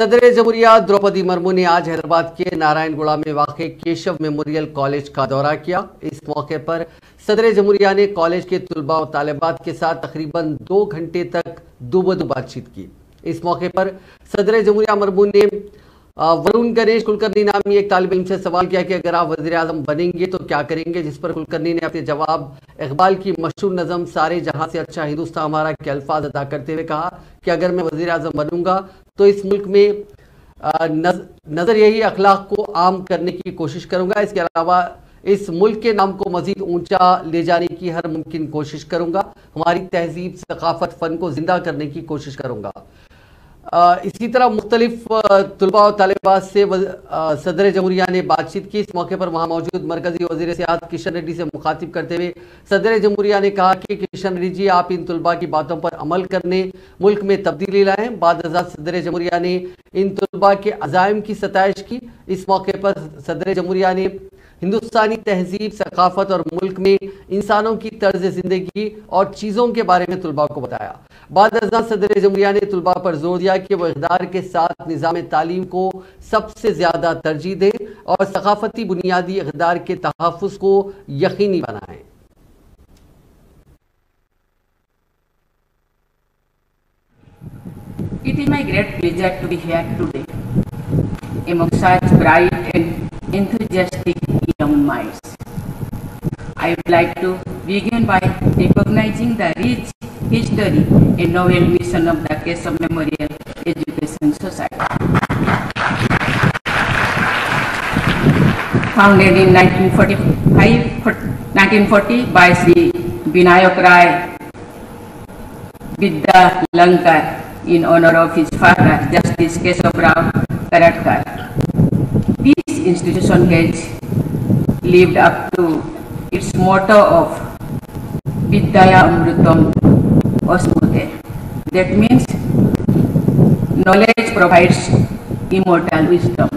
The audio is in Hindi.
सदर जमुहूरिया द्रौपदी मुर्मू ने आज हैदराबाद के नारायणगुड़ा में वाक़ केशव मेमोरियल कॉलेज का दौरा किया। इस मौके पर सदर जमुहूरिया ने कॉलेज के तुलबा और तालिबात के साथ तकरीबन 2 घंटे तक दो बातचीत की। इस मौके पर सदर जमुहूरिया मुर्मू ने वरुण गणेश कुलकर्णी नामी एक तालिब इल्म से सवाल किया कि अगर आप वज़ीर आज़म बनेंगे तो क्या करेंगे, जिस पर कुलकर्णी ने अपने जवाब इकबाल की मशहूर नज़म सारे जहां से अच्छा हिंदुस्तान हमारा के अल्फाज अदा करते हुए कहा कि अगर मैं वज़ीर आज़म बनूंगा तो इस मुल्क में नजरियाई अखलाक को आम करने की कोशिश करूंगा। इसके अलावा इस मुल्क के नाम को मजीद ऊंचा ले जाने की हर मुमकिन कोशिश करूंगा। हमारी तहजीब, सकाफत, फन को जिंदा करने की कोशिश करूंगा। इसी तरह मुख्तलिफ तुलबा और तालिबात से सदर जमुहूरिया ने बातचीत की। इस मौके पर वहां मौजूद मरकजी वजीर सियाहत किशन रेड्डी से मुखातिब करते हुए सदर जमुहूरिया ने कहा कि किशन रेड्डी जी, आप इन तुलबा की बातों पर अमल करने मुल्क में तब्दीली लाएं। बाद सदर जमुहूरिया ने इन तुलबा के अज़ाइम की सताइश की। इस मौके पर सदर जमुहूरिया ने हिंदुस्तानी तहजीब, सकाफत और मुल्क में इंसानों की तर्ज जिंदगी और चीज़ों के बारे में तुलबा को बताया। बाद सदर जमुहूरिया ने तुलबा पर जोर दिया कि वह इक़्तिदार के साथ निज़ाम तालीम को सबसे ज़्यादा तरजीह दें और सकाफती बुनियादी इक़्तिदार के तहफ़्फ़ुज़ को यकीनी बनाएं। It is my great pleasure to be here today among such bright and enthusiastic young minds. I would like to begin by recognizing the rich history and noble mission of the Keshav Memorial Education Society. Founded in 1940 by Sri Vinayak Rai Vidya Lankar in honor of his father, Justice Keshav Rao Karatkar. This institution has lived up to its motto of Vidyaya Amrutam Osmute. That means knowledge provides immortal wisdom.